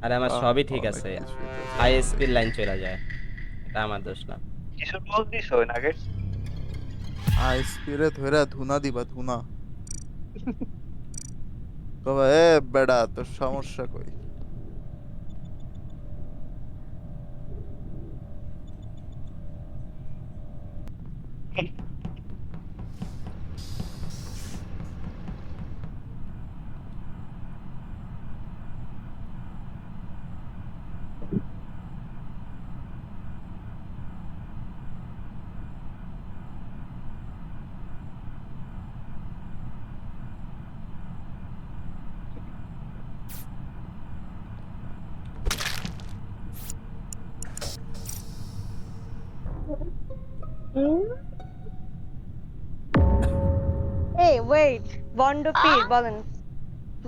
আরে আমার সবই ঠিক আছে, আইএসপির লাইন চলে যায়, এটা আমার দোষ না। কিছু ক্লোজ দিছো নাগেটস? আইসপি রে ধইরা ধুনা দিবা ধুনা। কবে এ বেড়া তোর সমস্যা কই? এই ওয়েট, বন্ডপীর বলেন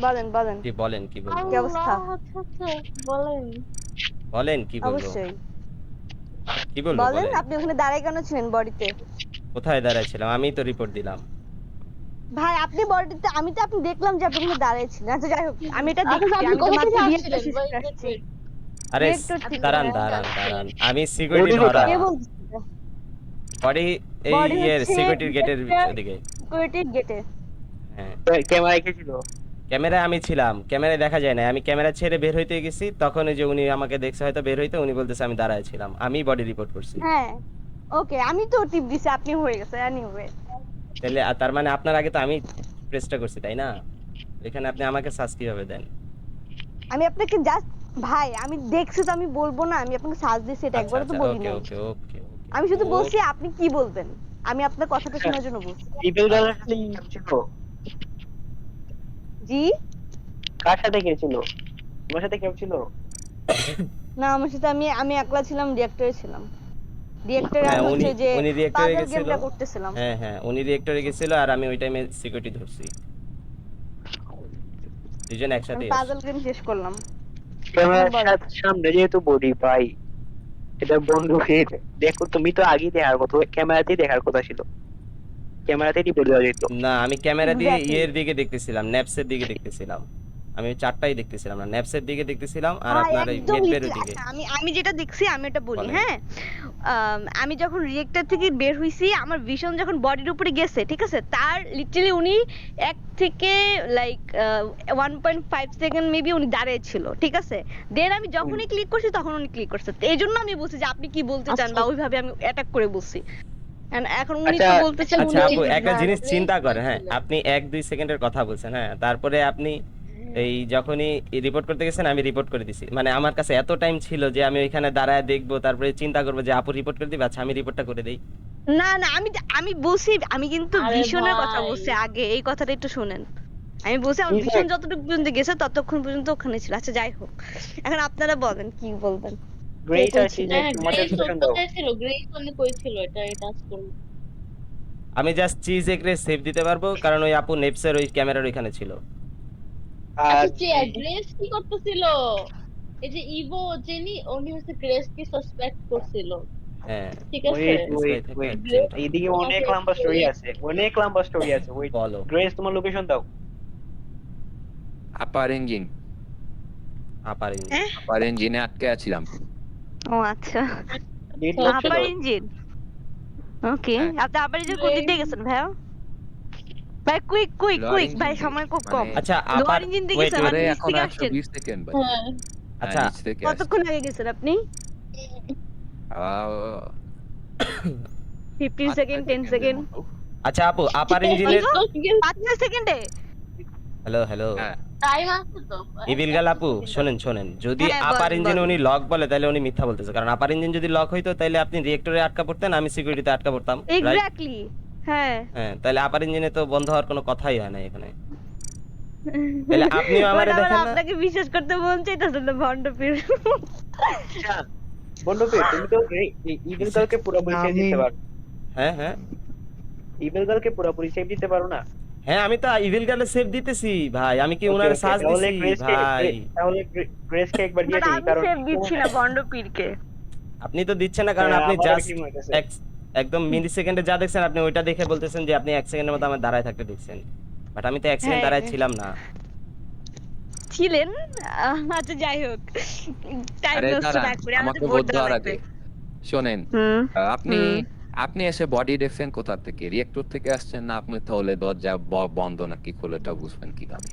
বলেন বলেন কি বলেন, কি বলবো? কি অবস্থা? বলেন। বলেন কি বলবো? অবশ্যই কি বলবো বলেন। বলেন? আপনি ওখানে দাঁড়ায় কেন ছিলেন বডিতে? কোথায় দাঁড়াইছিলাম? আমি তো রিপোর্ট দিলাম। ভাই আপনি বডিতে, আমি তো আপনি দেখলাম যে আপনি ওখানে দাঁড়ায় ছিলেন। আচ্ছা যাই হোক, আমি এটা আচ্ছা, দেখছি। আপনি আমি তো কোথা থেকে মাত্র আসছিলেন? রিয়েক্টর Wait, আসছি। wait. আরে রিয়েক্টর থেকে দাঁড়ান কোথায় দাঁড়ান আসছিলেন? দাঁড়ান, আমি সিকিউরিটি বডি ধরা। কে বলছে? বডি এই বডি ইয়ের হচ্ছে সিকিউরিটির গেটের ওদিকে। সিকিউরিটির গেটে। হ্যাঁ, ক্যামেরা কে ছিল? ক্যামেরায় আমি ছিলাম, ক্যামেরায় দেখা যায় না। আমি ক্যামেরা ছেড়ে বের হইতে গেছি, তখন ওই যে উনি আমাকে দেখছে হয়তো বের হইতে, উনি বলতেছে আমি দাঁড়ায় ছিলাম, আমি বডি রিপোর্ট করছি। হ্যাঁ ওকে, আমি তো টিপ দিছি, আপনি হয়ে গেছে এনিওয়ে। তাহলে তার মানে আপনার আগে তো আমি প্রেসটা করছি, তাই না? এখানে আপনি আমাকে সার্চ কিভাবে দেন? আমি আপনাকে জাস্ট, ভাই আমি দেখছি তো আমি বলবো না? আমি আপনাকে সাজ দিছি, এটা আচ্ছা একবারও তো আচ্ছা, বলি ওকে নাই। ওকে ওকে আমি শুধু বলছি আপনি কি বলবেন, আমি আপনার কথাটা আচ্ছা। শোনার জন্য বলছি। ইভিল গার্লের সাথে কি ছিল? জি কার সাথে কে ছিল? তোমার সাথে কেউ ছিল? না, আমার সাথে আমি আমি একলা ছিলাম, রিয়েক্টরে ছিলাম। রিয়েক্টরে হ্যাঁ, আমি উনি হচ্ছে যে উনি রিয়েক্টরে পাজল গেছিল। গেমটা করতেছিলাম। হ্যাঁ হ্যাঁ, উনি রিয়েক্টরে গেছিল আর আমি ওই টাইমে সিকিউরিটি ধরছি, দুজন আমি একসাথে পাজল গেম শেষ করলাম। ক্যামেরার বলেন। সামনে যেহেতু বডি পাই, এটা বন্ধুকের দেখো, তুমি তো আগেই দেখার কথা, ক্যামেরাতেই দেখার কথা ছিল, ক্যামেরাতেই রিপোর্ট দেওয়া যেত। না, আমি ক্যামেরা দিয়ে এক্স্যাক্টলি। ইয়ের দিকে দেখতেছিলাম, ন্যাপসের দিকে দেখতেছিলাম। আমি চারটাই দেখতেছিলাম না, ন্যাপসের দিকে দেখতেছিলাম আর হ্যাঁ আপনার এই একদম মেডবের লিটারালি। দিকে। আচ্ছা আমি যেটা দেখছি আমি এটা বলি, বলেন। হ্যাঁ। আমি যখন রিয়েক্টর থেকে বের হইছি, আমার ভিশন যখন বডির উপরে গেছে, ঠিক আছে, তার লিটারালি উনি 1 থেকে লাইক 1.5 সেকেন্ড মেবি উনি দাঁড়িয়ে ছিল, ঠিক আছে। দেন আমি যখনই ক্লিক করছি তখন উনি ক্লিক করছে। তো এই জন্য আমি বলছি যে আপনি কি বলতে চান, বা ওইভাবে আমি অ্যাটাক করে বলছি। And এখন উনি আচ্ছা, তো বলতেছেন আচ্ছা উনি আপু, একটা জিনিস গ্রেস চিন্তা করেন, হ্যাঁ, বলছিলেন। আপনি 1-2 সেকেন্ডের কথা বলছেন, হ্যাঁ, তারপরে আপনি এই যখনই রিপোর্ট করতে গেছেন আমি রিপোর্ট করে দিছি। মানে আমার কাছে এত টাইম ছিল যে আমি ওইখানে দাঁড়ায় দেখবো, তারপরে চিন্তা করবো যে আপু রিপোর্ট করে দিবে, আচ্ছা আমি রিপোর্টটা করে দেই। না না, আমি আমি বলছি, আমি কিন্তু আরে ভিশনের কথা ভাই। বলছি আগে, এই কথাটা একটু শুনেন। আমি বলছি আমার কি ভিশন দেখ? যতটুকু পর্যন্ত গেছে ততক্ষণ পর্যন্ত ওখানে ছিল। আচ্ছা যাই হোক, এখন আপনারা বলেন কি বলবেন। গ্রেস কই আর ছিল? সিজে হ্যাঁ, তোমাদের গ্রেস লোকেশন দাও। কোথায় ছিল? গ্রেস মানে কই ছিল? এটা টাচ করুন। আমি জাস্ট চিজ এগরে সেভ দিতে পারবো, কারণ ওই আপু নেপসের ওই ক্যামেরার ওইখানে ছিল। আর আচ্ছা, গ্রেস কি করতেছিল? এই যে ইভো জেনি, উনি হচ্ছে গ্রেস কি সাসপেক্ট করছিল, হ্যাঁ, ঠিক আছে? ওয়েট ডিসপ্লে ওয়েট থেকে ওয়েট, গ্রেস চেনটা এইদিকে অনেক তোমাকে লম্বা স্টোরি আছে, অনেক লম্বা স্টোরি আছে। ওয়েট, বলো। গ্রেস তোমার লোকেশন দাও। আপার ইঞ্জিন আপার হ্যাঁ? আপার ইঞ্জিনে আটকে আছিলাম। ও আচ্ছা, লিড তো লাগছিল। আপার ইঞ্জিন। ওকে, হ্যাঁ। আপনি আপার ইঞ্জিন কোন দিক দিয়ে গেছেন ভাইয়া? ভাই কুইক কুইক লোয়ার কুইক, ভাই ইঞ্জিন দিয়ে, সময় খুব মানে কম। আচ্ছা লোয়ার আপার, ইঞ্জিন দিয়ে ওয়েট গেছেন, ভিতরে আপনি নিচ এখন থেকে আসছেন। 120 সেকেন্ড বাকি। হ্যাঁ, আচ্ছা নিচ থেকে আসছি। কতক্ষণ আগে গেছেন আপনি? আহ, 15 8 সেকেন্ড, 10 সেকেন্ডের সেকেন্ড, মতো। আচ্ছা আপু, আপার ইঞ্জিনের, 5-6 সেকেন্ডে? হ্যালো হ্যালো, হ্যাঁ, টাইম আছে তো। ইভিল গাল আপু শোনেন শোনেন, যদি হ্যাঁ, আপার বলেন, ইঞ্জিনে বলেন। উনি লক বলে তাহলে উনি মিথ্যা বলতেছে, কারণ আপার ইঞ্জিন যদি লক হইতো তাহলে আপনি রিয়েক্টরে আটকা পড়তেন, আমি সিকিউরিটিতে আটকা পড়তাম, রাইট? এক্স্যাক্টলি, হ্যাঁ। হ্যাঁ, তাহলে আপার ইঞ্জিনে তো বন্ধ হওয়ার কোনো কথাই হয় না এখানে। তাহলে আপনিও বাট আমারে আমার দেখেন না? আপনাকে বিশ্বাস করতে মন চাইতেছে না, ভন্ডপীর। আচ্ছা বন্ধু, তুমি তো ইভিল গার্লকে পুরোপুরি সেভ দিতে পারো, হ্যাঁ হ্যাঁ ইভিল গার্লকে পুরোপুরি সেভ দিতে পারো না? হ্যাঁ, আমি তো ইভিল গালে সেভ দিতেছি ভাই, আমি কি ওকে উনারে ওকে, সাজ তাহলে দিছি গ্রেসকে, ভাই? তাহলে গ্রেসকে একবার দিয়ে বাট দিই, আমি কারণ সেভ দিচ্ছি না ভন্ডপীরকে। আপনি তো দিচ্ছেন না, কারণ আপনি আমার জাস্ট টিম হইতেছে। একদম মিলি সেকেন্ডে যা দেখছেন আপনি ওইটা দেখে বলতেছেন যে আপনি 1 সেকেন্ডের মতো আমার দাঁড়ায় থাকতে দেখছেন, বাট আমি তো 1 সেকেন্ড হ্যাঁ, দাঁড়ায় ছিলাম না। ছিলেন। আচ্ছা যাই হোক, টাইম আরে নষ্ট দাঁড়ান, না করে আমাদের আমাকে ভোট ভোট দেওয়া দেওয়ার লাগবে। আগে শোনেন, হুম আপনি হুম। আপনি এসে বডি দেখছেন কোথা থেকে? রিয়েক্টর থেকে আসছেন, না আপনি তাহলে দরজা বন্ধ নাকি খোলাটা বুঝবেন কিভাবে?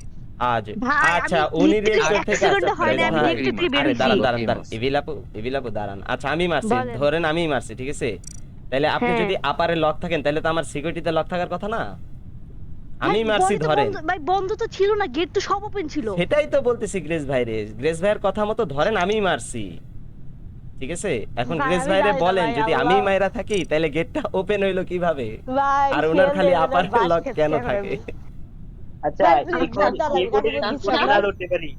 আজ ভাই আচ্ছা, আমি উনি লিটারালি রিয়েক্টর এক থেকে আসছে, সেকেন্ডে হয় প্রেস না, আমি ভাই। রিয়েক্টর থেকে বের আরে হইছি। দাঁড়ান দাঁড়ান দাঁড়ান, ফেমাস। ইভিলাপু দাঁড়ান। আচ্ছা আমি মারছি, বলেন। ধরেন আমি মারছি, ঠিক আছে? তাহলে আপনি হ্যাঁ যদি আপারে লক থাকেন তাহলে তো আমার সিকিউরিটিতে লক থাকার কথা না? ভাই আমি মারছি বডি তো ধরেন। বন্ধ, ভাই বন্ধ তো ছিল না, গেট তো সব ওপেন ছিল। সেটাই তো বলতেছি গ্রেস ভাইরে, গ্রেস ভাইয়ের কথা মতো ধরেন আমি মারছি, ঠিক আছে? এখন ভাই গ্রেস আমি ভাইরে জানি না বলেন ভাই, যদি আমি আল্লাহ মাইরা থাকি তাহলে গেটটা ওপেন হইলো কিভাবে? ভাই আর ওনার ফেল খালি দেবে আপারে বাস লক খেতে কেন হবে থাকে? আমি। আচ্ছা ভাই এই প্লিজ বোর্ডে বাদ দাও, এই কাকে বোর্ডে যদি বিশ্বাস ইম্পোস্টার করো। না ধরতে পারি,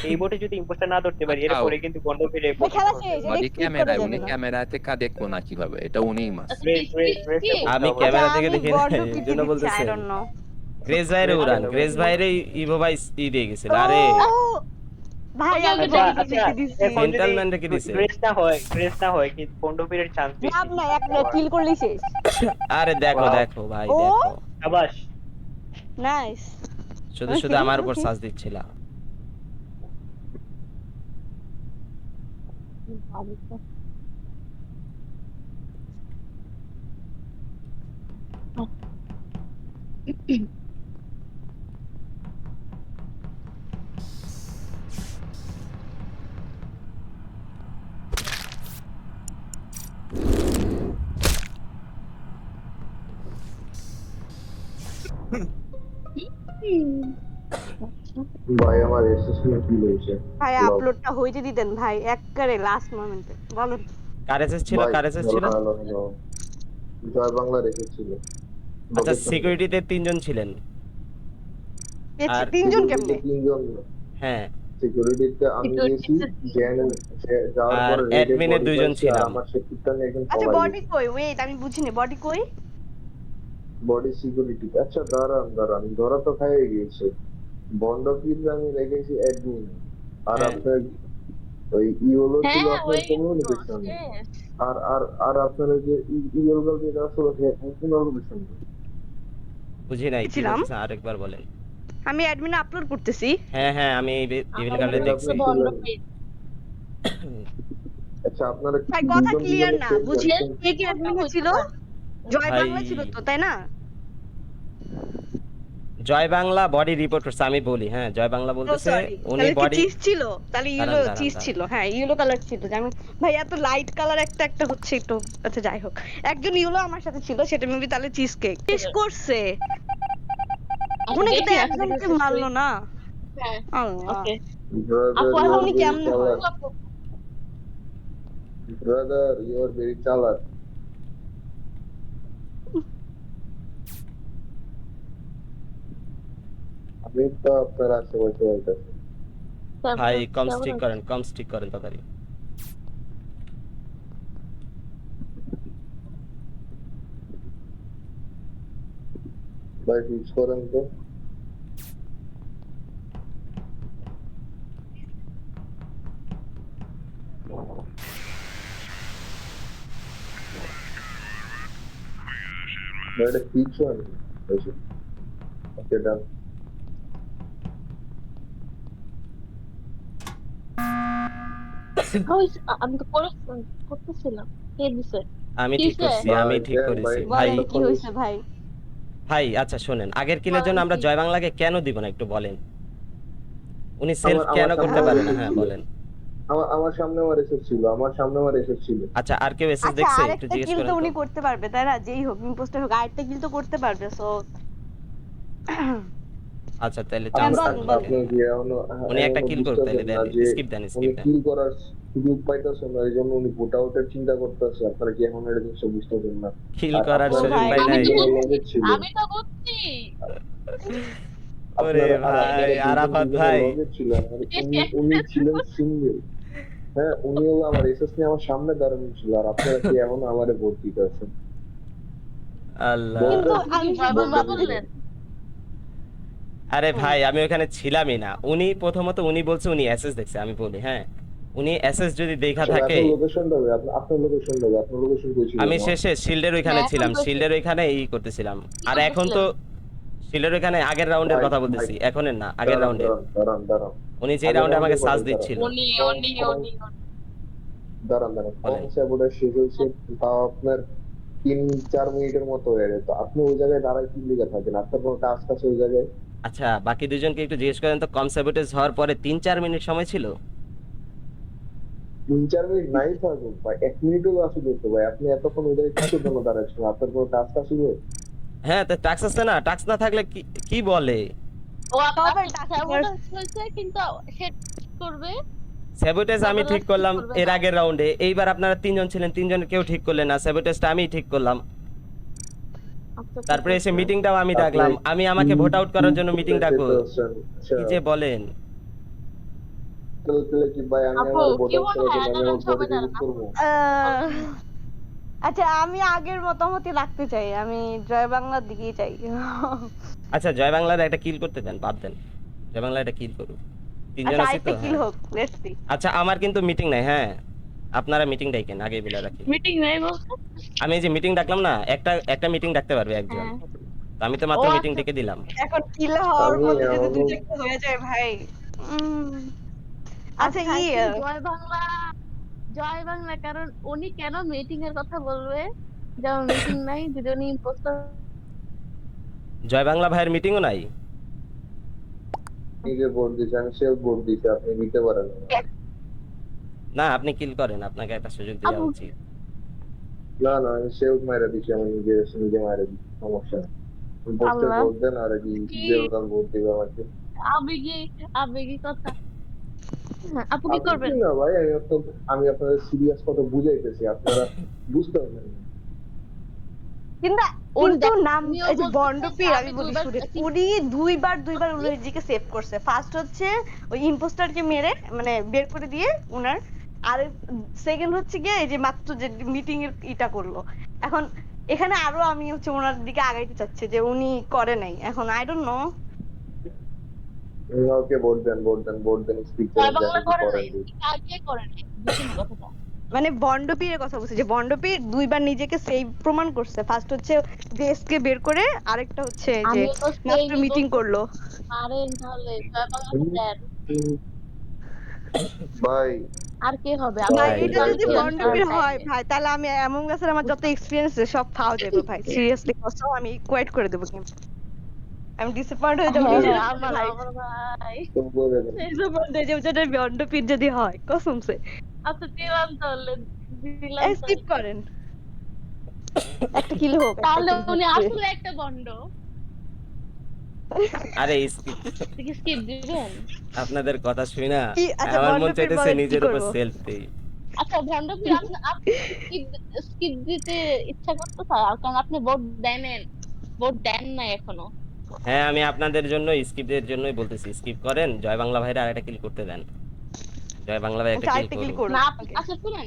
এই বোর্ডে যদি ইম্পোস্টার না ধরতে পারি, আচ্ছা, এরপরে কিন্তু বন্ধ ফিরে ভাই খেলা শেষ, এটা বডি স্কিপ করা ক্যামেরায়, যাবে উনি না। ক্যামেরা থেকে দেখবো না কিভাবে? এটা উনিই মারছে। আচ্ছা রেস রেস রেসটা করতে আমি হবে। ক্যামেরা থেকে আমি দেখি বড্ড নাই, এই পিটি জন্য দিচ্ছি, আই বলতেছেন। Don't know. গ্রেস ভাইরে রেস উড়ান, করতে গ্রেস হবে। ভাইরে ইভো ভাই দিয়ে গেছিল। আরে ও ভাই আমি আচ্ছা, বডি আচ্ছা পিটি দিচ্ছি। এখন যদি সেন্ট্রাল রেখে দিছে। গ্রেস না হয় কিন্তু বন্ধ ফিরের চান্স বেশি। লাভ নাই, এক কিল করলেই শেষ। আরে দেখো Wow. দেখো ভাই ও দেখো, আবাস নাইস। শুধু শুধু আমার উপর সাজ দিচ্ছিল। ভাই আমার অ্যাসেসমেন্ট কি হয়েছে? ভাই আপলোডটা হইতে দিতেন ভাই, একবারে লাস্ট মোমেন্টে বলেন। কারেসেস ছিল, ভাই কারেসেস ছিল। হ্যালো হ্যালো জয় বাংলা রেখেছিল। আচ্ছা লোকেশন সিকিউরিটিতে 3 জন ছিলেন। আর তিনজন কেমনে? তিনজন হ্যাঁ, সিকিউরিটিতে আমি গেছি, যাওয়ার আর পরে রেডে অ্যাডমিনে 2 জন আর ছিলাম। আমার সেক্টরটা নিয়ে একজন আচ্ছা পলাই বডি কই? ওয়েট আমি বুঝিনি, বডি কই? Body security. আচ্ছা দাঁড়ান ধরা তো খাইয়ে গিয়েছে। বন্ড ফিল আমি রেখেছি অ্যাডমিন, আর হ্যাঁ। আপনার ওই ইওলো ছিল হ্যাঁ আপনার ওই তো কমিউনিকেশন, শেষ। আর আর আর আপনার ওই যে ইওলো যেটা আসলে কমিউনিকেশন। বুঝি নাই কি ছিলাম। বলতেছেন, আরেকবার বলেন। আমি অ্যাডমিনে আপলোড করতেছি। হ্যাঁ হ্যাঁ, আমি ইভিল আমার কার্ডে মনে দেখছি। হচ্ছে বন্ধ পেজ। আচ্ছা আপনারা ভাই কথা ক্লিয়ার না, বুঝি Yes, কে কে অ্যাডমিনে ছিল? জয় ভাই- বাংলা ছিল তো, তাই না? জয় বাংলা বডি রিপোর্ট করছে, আমি বলি হ্যাঁ, জয় বাংলা বলতেছে উনি তাহলে কি বডি। চিজ ছিল? তাহলে ইয়েলো দাঁড়ান, চিজ দাঁড়ান। ছিল, হ্যাঁ ইয়েলো কালার ছিল। আমি ভাই এত লাইট কালার একটা একটা হচ্ছে একটু, আচ্ছা যাই হোক, একজন ইয়েলো আমার সাথে ছিল, সেটা মেবি তাহলে চিজ কেক শেষ করছে। আচ্ছা, উনি দেখি কিন্তু আজকে একজনকে শেষ করি। মারলো না। হ্যাঁ, আল্লাহ। ওকে। ব্রাদার উনি কেমনে হয়? ইউ আর ভেরি চালাক। আমি তো আপনার আশেপাশে আইতাছি। ভাই কম কেমন স্টিক আছো? করেন, কম স্টিক করেন তাড়াতাড়ি। ভাই ফিক্স করেন তো। ভাই এটা ফিক্স হয় ওকে ডান। আমি তো করতেছিলাম। কে দিছে? আমি ঠিক কিসে? করছি, আমি ঠিক ভাই, করেছি ভাই, ভাই। বলেন কি হয়েছে ভাই? ভাই আচ্ছা শোনেন, আগের কিলের জন্য আমরা কি? জয় বাংলাকে কেন দিব না একটু বলেন? উনি সেলফ আমার কেন সামনে করতে পারে না? আমার হ্যাঁ ছিল। বলেন। আমার সামনে আমার এসেস ছিল, আমার সামনে আমার এসেস ছিল। আচ্ছা আর কেউ এসএস আচ্ছা দেখছে? একটু আরেকটা জিজ্ঞেস কিল করেন তো তো। উনি করতে পারবে, তাই না? যেই হোক ইম্পোস্টার হোক, আরেকটা কিল তো করতে পারবে। সো আচ্ছা তাহলে হ্যাঁ, চান্স বলেন, বলেন। আপনি কি এখনো উনি একটা কিল করতে তাহলে দেন, স্কিপ দেন, উনি স্কিপ দেন। কিল করার সুযোগ পাইতেছেন না, এই জন্য উনি ভোট আউটের চিন্তা করতেছে। আপনারা কি এখন এটা জিনিসটা বুঝতেছেন না? কিল আর করার আপনারা সুযোগ ভাই, পাই নাই। আমি তো লগে ছিলেন। আমি তো বুঝছি। ওরে আপনারা ভাই, আরাফাত ভাই। লগে ছিলেন, আর উনি ছিলেন সিঙ্গেল। হ্যাঁ উনি হলো আমার এসএস নিয়ে আমার সামনে দাঁড়ানো ছিল, আর আপনারা কি এখন আমারে ভোট দিতেছেন? আল্লাহ। কিন্তু আমি বাবা বললেন। আরে ভাই আমি ওখানে ছিলামই না। উনি প্রথমত উনি বলছে উনি এসএস দেখছে, আমি বলি হ্যাঁ উনি এসএস যদি দেখা থাকে। আপনার লোকেশনটা হবে, আপনার লোকেশনটা হবে, আপনার লোকেশন কই ছিল? আমি শেষে শিল্ডের ওইখানে হ্যাঁ, ছিলাম, এখন তো শিল্ডের ওইখানে করতেছিলাম। আর এখন তো শিলের এখানে আগের রাউন্ডের ভাই, কথা বলতেছি, এখনের না, আগের দাঁড়ান রাউন্ডের। দাঁড়ান দাঁড়ান উনি যে আগের রাউন্ডে আমাকে রাউন্ডের সাজ কথাই দিচ্ছিল। উনি দাঁড়ান বলেন। কনসেপ্টটা শেষ হয়েছে, তাও আপনার 3-4 মিনিটের মতো হয়ে গেছে। আপনি ওই জায়গায় দাঁড়ায় কি লিখে থাকেন? আপনার কোনো কাজ আছে ওই জায়গায়? আচ্ছা, বাকি দুজনকে একটু জিজ্ঞেস করেন তো, কম স্যাবোটেজ হওয়ার পরে 3-4 মিনিট সময় ছিল? 3-4 মিনিট নাই থাকুক ভাই, 1 মিনিটও আসলে তো ভাই, আপনি এতক্ষণ ওই জায়গায় কিসের জন্য দাঁড়াচ্ছেন? আপনার কোনো কাজ ছিল? হ্যাঁ, তো টাক্স আছে না, টাক্স না থাকলে কি কি বলে? ও সবাই আপনার টাকা sabotage হয়েছে কিন্তু সে করবে স্যাবোটেজ আমি ঠিক sabotage করলাম করবে এর না। আগের রাউন্ডে, এইবার আপনারা 3জন ছিলেন, 3জনের কেউ ঠিক করলেন না, স্যাবোটেজটা আমি ঠিক করলাম। আচ্ছা, ঠিক তারপরে এসে আছে। মিটিংটাও আমি আপনি ডাকলাম, আমি আমাকে ভোট আউট করার জন্য কি মিটিং করতে ডাকবো? চাচ্ছেন? আচ্ছা, কি যে বলেন। তাহলে কি ভাই আমি আপু আমার ভোট কি আউট মনে করার হয় জন্য আমি দাঁড়ান আমার সবাই বডিকে ইউজ দাঁড়ান করবো? আচ্ছা, আমি আগের মতামতই রাখতে চাই, আমি জয় বাংলার দিকেই চাই। আচ্ছা, জয় বাংলার একটা কিল করতে দেন, বাদ দেন, জয় বাংলা একটা কিল করুক। 3জন আচ্ছা, আছি আরেকটা তো, কিল হ্যাঁ। হোক, লেটস সি। আচ্ছা, আমার কিন্তু মিটিং নাই, হ্যাঁ, আপনারা মিটিং ডাকেন, আগে বলে রাখি। মিটিং নাই বলতে আমি এই যে মিটিং ডাকলাম না, একটা একটা মিটিং ডাকতে পারবে একজন, হ্যাঁ তো আমি তো ও মাত্র মিটিং আচ্ছা ডেকে দিলাম। এখন কিল হওয়ার আমি মধ্যে যদি আমার দুইটা একটা হয়ে যায় ভাই। উম, আচ্ছা, আচ্ছা কি জয় বাংলা কারণ উনি কেন মিটিং এর কথা বলবে? যেমন মিটিং নাই যদি উনি ইম্পোস্টার জয় বাংলা ভাইয়ের মিটিংও নাই? নিজে ভোট দিচ্ছে, আমি সেলফ ভোট দিচ্ছি, আপনি নিতে পারেন না। না, আপনি কিল করেন, আপনাকে একটা সুযোগ দেওয়া আপু উচিত। না আমি সেলফ মাইরা দিচ্ছি, আমি নিজে নিজে মাইরা দিচ্ছি, সমস্যা নেই। পোস্টে আল্লাহ ভোট দেন আর কি কি জেনারেল ভোট দিবে আমাকে। আবেগী আবেগী কথা। আপু কি আপনি কি করবেন? না ভাই, আমি আপনাদের সিরিয়াস কথা বুঝাইতেছি, আপনারা বুঝতে পারবেন না। কিন্তু উনি কিন্তু নাম উনিও এই যে বলতেছে যে বন্ডপীর, আমি আমি বলি দুইবার শুনে, কি উনি দুইবার নিজেকে সেভ করছে। ফার্স্ট হচ্ছে ওই ইম্পোস্টারকে মেরে মানে বের করে দিয়ে উনার, আর সেকেন্ড হচ্ছে গিয়ে এই যে মাত্র যে মিটিং এর ইটা করলো। এখন এখানে আরো আমি হচ্ছে ওনার দিকে আগাইতে চাচ্ছি যে উনি করে নাই, এখন I don't know. Okay vote দেন স্পিক জয় করেন, বাংলা দেখেন কি করে করেন। নাই আগে করে নাই বুঝছেন কথাটা? মানে বন্ডপীরের কথা বলছে, যে বন্ডপীর দুইবার নিজেকে সেভ প্রমাণ করছে। ফার্স্ট হচ্ছে দেশকে বের করে, আরেকটা হচ্ছে যে আমিও তো মাত্র সেই মিটিং করলো। পারেন তাহলে জয় বাংলাকে দেন। ভাই আর কে হবে? না, ভাই, এটা ভাই, যদি ভাই, বন্ডপীর ভাই। হয় ভাই, তাহলে আমি এমন গাছের আমার যত এক্সপিরিয়েন্স সব ফাও যাবে ভাই, সিরিয়াসলি কসম, আমি কোয়াইট করে দেবো গেম। আমি ডিসঅ্যাপয়েন্ট হয়ে যাবো হ্যাঁ নিজের উপরে আমার ভাই, আমার ভাই। তো বলে দেন। ডিসঅ্যাপয়েন্ট হয়ে যাবো যদি বন্ডপীর যদি হয়, কসম সে। আচ্ছা দিলাম তাহলে দিলাম স্কিপ তাহলে করেন, একটা কিল হোক, একটা তাহলে কিল হোক উনি please। আসলে একটা বন্ড। আরে স্কিপ, স্কিপ দিবেন? আপনাদের কথা শুই না, কি আচ্ছা, আমার মন বন্ডপীর চাইতেছে বলেন কি নিজের উপর করবো? সেলফ দেই। আচ্ছা ভন্ড কি আপনি স্কিপ দিতে ইচ্ছা করতেছে? কারণ আপনি ভোট দেন না এখনো। হ্যাঁ, আমি আপনাদের জন্য স্কিপের জন্যই বলতেছি, স্কিপ করেন, জয় বাংলা ভাইরা আরেকটা কিল করতে দেন, জয় বাংলা ভাই একটা আচ্ছা, কিল আরেকটা কিল করুক। করুন। না ওকে, আচ্ছা শুনেন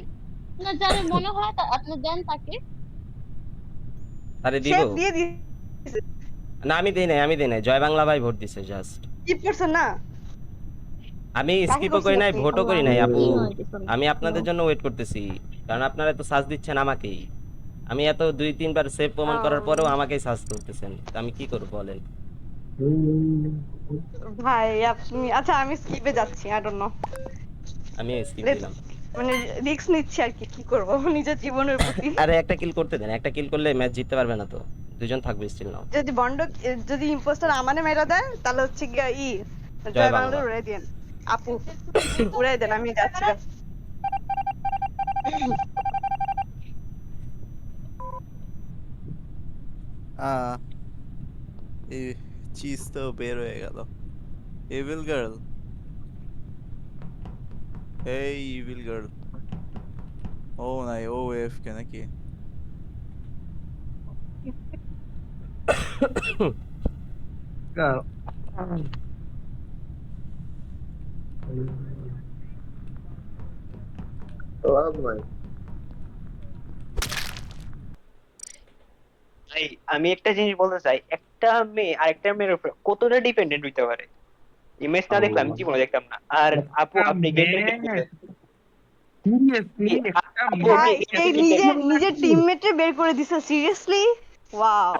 না যারে মনে হয় আপনি দেন তাকে। আরে দিব শেফ দিয়ে দিছে, না, আমি দেই নাই, জয় বাংলা ভাই ভোট দিছে জাস্ট। স্কিপ করছেন না? আমি কাকে স্কিপও করি করছেন নাই, আপনি? ভোটও আল্লাহ করি নাই আপু। কি হয় কিছু না। আমি আপনাদের জন্য ওয়েট করতেছি, কারণ আপনারা তো সাজ দিচ্ছেন আমাকেই। আমি এত 2-3 বার সেভ প্রমাণ করার পরেও আমাকেই সাজ করতেছেন, তো আমি কি করব বলেন? ভাই আপনি, আচ্ছা আমি স্কিপে যাচ্ছি, আই ডোন্ট নো, আমি স্কিপ দিলাম। মানে রিস্ক নিচ্ছি আর কি, কি করবো নিজের জীবনের প্রতি। আরে একটা কিল করতে দেন, একটা কিল করলে ম্যাচ জিততে পারবে না তো, দুজন থাকবে স্টিল নাও। যদি যদি ইম্পোস্টার আমানে মেরা দেয়, তাহলে হচ্ছে গিয়া জয় জয় বাংলা। বাংলা উড়াই দেন আপু, উড়াই দেন, আমি যাচ্ছি। এই চিজ তো বের হয়ে গেল। ইভিল গার্ল, এই ইভিল গার্ল। ও নাই, ও এফকে নাকি? লাভ নাই। ভাই আমি একটা জিনিস বলতে চাই, একটা মেয়ে আরেকটা মেয়ের উপর কতটা ডিপেন্ডেন্ট হইতে পারে? ইমেজ না দেখলে আমি জীবনে দেখতাম না। আর আপু আপনি গেটের আপু আপনি ভাই এই নিজের টিমমেটে বের করে দিছে, সিরিয়াসলি ওয়াও।